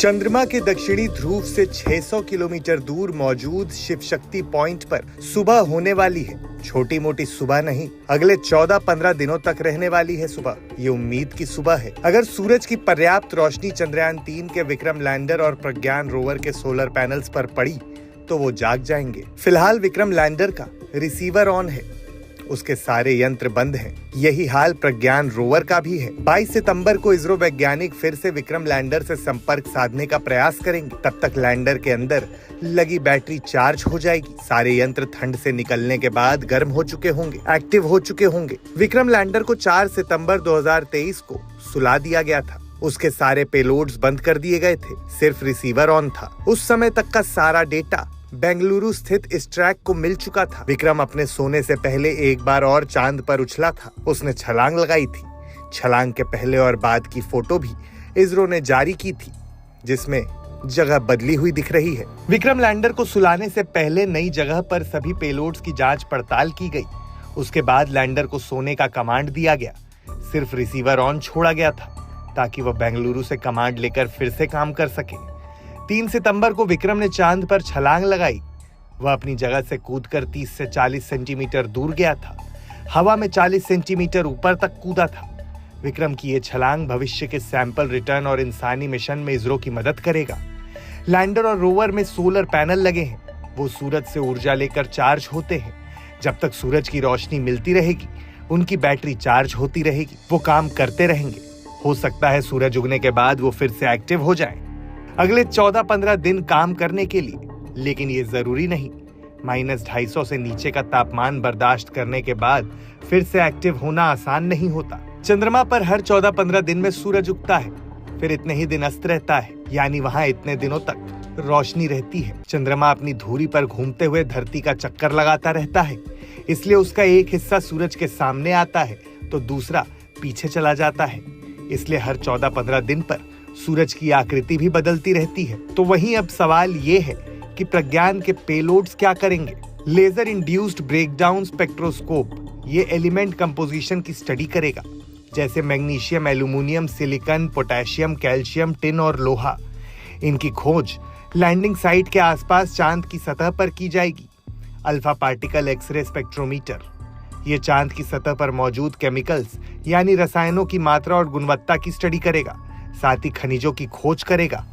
चंद्रमा के दक्षिणी ध्रुव से 600 किलोमीटर दूर मौजूद शिव शक्ति पॉइंट पर सुबह होने वाली है। छोटी मोटी सुबह नहीं, अगले 14-15 दिनों तक रहने वाली है सुबह। ये उम्मीद की सुबह है। अगर सूरज की पर्याप्त रोशनी चंद्रयान 3 के विक्रम लैंडर और प्रज्ञान रोवर के सोलर पैनल्स पर पड़ी तो वो जाग जाएंगे। फिलहाल विक्रम लैंडर का रिसीवर ऑन है, उसके सारे यंत्र बंद हैं। यही हाल प्रज्ञान रोवर का भी है। 22 सितंबर को इसरो वैज्ञानिक फिर से विक्रम लैंडर से संपर्क साधने का प्रयास करेंगे। तब तक लैंडर के अंदर लगी बैटरी चार्ज हो जाएगी। सारे यंत्र ठंड से निकलने के बाद गर्म हो चुके होंगे, एक्टिव हो चुके होंगे। विक्रम लैंडर को 4 सितंबर 2023 को सुला दिया गया था। उसके सारे पेलोड्स बंद कर दिए गए थे, सिर्फ रिसीवर ऑन था। उस समय तक का सारा डेटा बेंगलुरु स्थित इस ट्रैक को मिल चुका था। विक्रम अपने सोने से पहले एक बार और चांद पर उछला था। उसने छलांग लगाई थी। छलांग के पहले और बाद की फोटो भी इसरो ने जारी की थी, जिसमें जगह बदली हुई दिख रही है। विक्रम लैंडर को सुलाने से पहले नई जगह पर सभी पेलोड्स की जांच पड़ताल की गई। उसके बाद लैंडर को सोने का कमांड दिया गया। सिर्फ रिसीवर ऑन छोड़ा गया था ताकि वह बेंगलुरु से कमांड लेकर फिर से काम कर सके। 3 सितंबर को विक्रम ने चांद पर छलांग लगाई। वह अपनी जगह से कूदकर 30 से 40 सेंटीमीटर दूर गया था। हवा में 40 सेंटीमीटर ऊपर तक कूदा था। विक्रम की यह छलांग भविष्य के सैंपल रिटर्न और इंसानी मिशन में इसरो की मदद करेगा। लैंडर और रोवर में सोलर पैनल लगे हैं। वो सूरज से ऊर्जा लेकर चार्ज होते हैं। जब तक सूरज की रोशनी मिलती रहेगी, उनकी बैटरी चार्ज होती रहेगी। वो काम करते रहेंगे। हो सकता है सूरज उगने के बाद वो फिर से एक्टिव हो जाएं। अगले 14-15 दिन काम करने के लिए, लेकिन ये जरूरी नहीं। -250 से नीचे का तापमान बर्दाश्त करने के बाद फिर से एक्टिव होना आसान नहीं होता। चंद्रमा पर हर 14-15 दिन में सूरज उगता है, फिर इतने ही दिन अस्त रहता है, यानी वहां इतने दिनों तक रोशनी रहती है। चंद्रमा अपनी धुरी पर घूमते हुए धरती का चक्कर लगाता रहता है, इसलिए उसका एक हिस्सा सूरज के सामने आता है तो दूसरा पीछे चला जाता है। इसलिए हर 14-15 दिन पर सूरज की आकृति भी बदलती रहती है। तो वहीं अब सवाल ये है कि प्रज्ञान के पेलोड्स क्या करेंगे। लेजर इंड्यूस्ड ब्रेकडाउन स्पेक्ट्रोस्कोप ये एलिमेंट कंपोजिशन की स्टडी करेगा, जैसे magnesium, aluminium, silicon, potassium, calcium, tin और लोहा। इनकी खोज लैंडिंग साइट के आसपास चांद की सतह पर की जाएगी। अल्फा पार्टिकल एक्सरे स्पेक्ट्रोमीटर ये चांद की सतह पर मौजूद केमिकल्स यानी रसायनों की मात्रा और गुणवत्ता की स्टडी करेगा, साथ ही खनिजों की खोज करेगा।